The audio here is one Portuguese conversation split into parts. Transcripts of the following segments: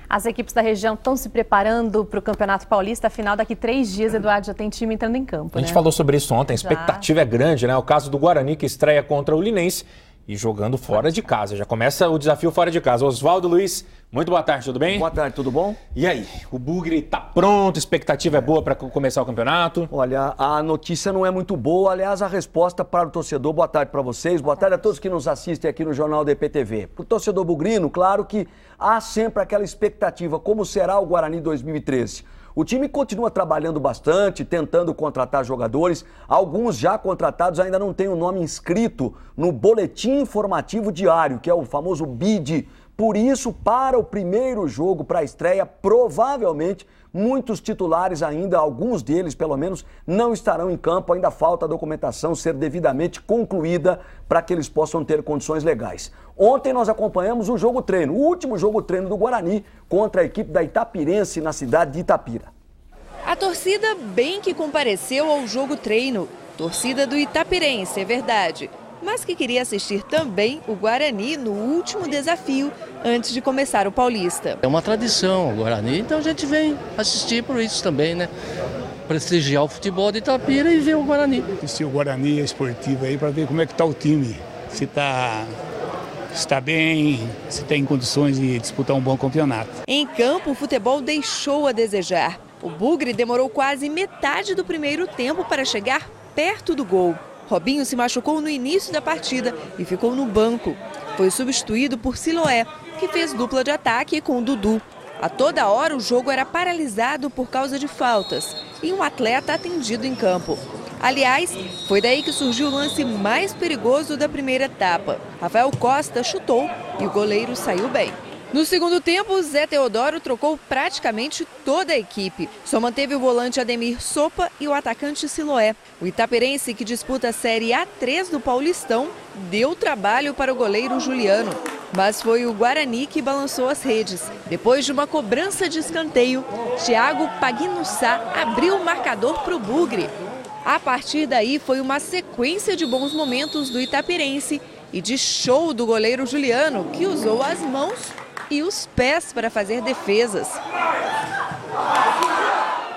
As equipes da região estão se preparando para o Campeonato Paulista. Afinal, daqui 3 dias, Eduardo, já tem time entrando em campo, A gente falou sobre isso ontem, a expectativa é grande, né? O caso do Guarani, que estreia contra o Linense e jogando fora de casa. Já começa o desafio fora de casa. Oswaldo, Luiz, muito boa tarde, tudo bem? Boa tarde, tudo bom? E aí, o Bugre tá pronto, a expectativa é boa para começar o campeonato? Olha, a notícia não é muito boa, aliás, a resposta para o torcedor, boa tarde para vocês, boa tarde a todos que nos assistem aqui no Jornal da EPTV. Para o torcedor bugrino, claro que há sempre aquela expectativa, como será o Guarani 2013? O time continua trabalhando bastante, tentando contratar jogadores. Alguns já contratados ainda não têm o nome inscrito no Boletim Informativo Diário, que é o famoso BID. Por isso, para o primeiro jogo, para a estreia, provavelmente muitos titulares ainda, alguns deles pelo menos, não estarão em campo. Ainda falta a documentação ser devidamente concluída para que eles possam ter condições legais. Ontem nós acompanhamos o jogo treino, o último jogo treino do Guarani contra a equipe da Itapirense na cidade de Itapira. A torcida bem que compareceu ao jogo treino. Torcida do Itapirense, é verdade. Mas que queria assistir também o Guarani no último desafio antes de começar o Paulista. É uma tradição o Guarani, então a gente vem assistir por isso também, né? Prestigiar o futebol de Itapira e ver o Guarani. Assistir o Guarani esportivo aí para ver como é que está o time. Se está bem, se tem condições de disputar um bom campeonato. Em campo, o futebol deixou a desejar. O Bugre demorou quase metade do primeiro tempo para chegar perto do gol. Robinho se machucou no início da partida e ficou no banco. Foi substituído por Siloé, que fez dupla de ataque com o Dudu. A toda hora o jogo era paralisado por causa de faltas e um atleta atendido em campo. Aliás, foi daí que surgiu o lance mais perigoso da primeira etapa. Rafael Costa chutou e o goleiro saiu bem. No segundo tempo, Zé Teodoro trocou praticamente toda a equipe. Só manteve o volante Ademir Sopa e o atacante Siloé. O itapirense, que disputa a Série A3 do Paulistão, deu trabalho para o goleiro Juliano. Mas foi o Guarani que balançou as redes. Depois de uma cobrança de escanteio, Thiago Pagnussá abriu o marcador para o Bugre. A partir daí foi uma sequência de bons momentos do itapirense e de show do goleiro Juliano, que usou as mãos e os pés para fazer defesas.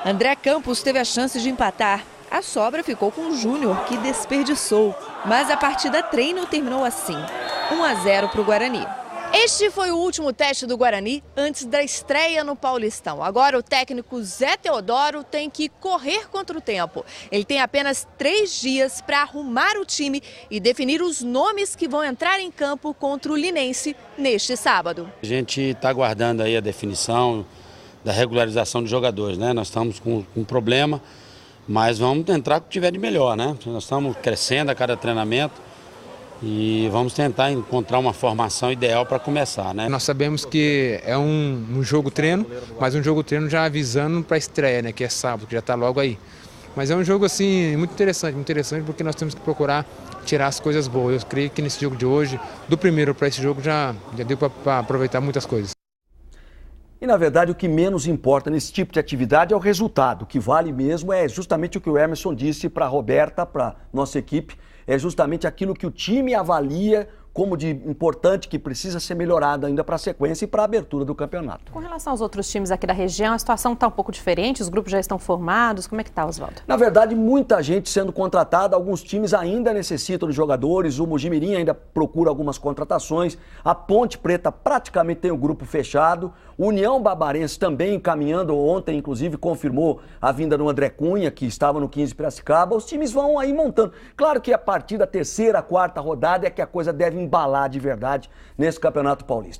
André Campos teve a chance de empatar. A sobra ficou com o Júnior, que desperdiçou. Mas a partida treino terminou assim, 1-0 para o Guarani. Este foi o último teste do Guarani antes da estreia no Paulistão. Agora o técnico Zé Teodoro tem que correr contra o tempo. Ele tem apenas 3 dias para arrumar o time e definir os nomes que vão entrar em campo contra o Linense neste sábado. A gente está aguardando aí a definição da regularização dos jogadores, né? Nós estamos com um problema, mas vamos tentar o que tiver de melhor, né? Nós estamos crescendo a cada treinamento. E vamos tentar encontrar uma formação ideal para começar, né? Nós sabemos que é um jogo treino, mas um jogo treino já avisando para a estreia, né? Que é sábado, que já está logo aí. Mas é um jogo assim muito interessante porque nós temos que procurar tirar as coisas boas. Eu creio que nesse jogo de hoje, do primeiro para esse jogo, já deu para aproveitar muitas coisas. E, na verdade, o que menos importa nesse tipo de atividade é o resultado. O que vale mesmo é justamente o que o Emerson disse para a Roberta, para nossa equipe. É justamente aquilo que o time avalia como de importante, que precisa ser melhorado ainda para a sequência e para a abertura do campeonato. Com relação aos outros times aqui da região, a situação está um pouco diferente? Os grupos já estão formados? Como é que está, Oswaldo? Na verdade, muita gente sendo contratada, alguns times ainda necessitam de jogadores, o Mojimirim ainda procura algumas contratações, a Ponte Preta praticamente tem o grupo fechado, o União Barbarense também encaminhando, ontem inclusive confirmou a vinda do André Cunha, que estava no 15 Piracicaba, os times vão aí montando. Claro que a partir da terceira, quarta rodada é que a coisa deve embalar de verdade nesse Campeonato Paulista.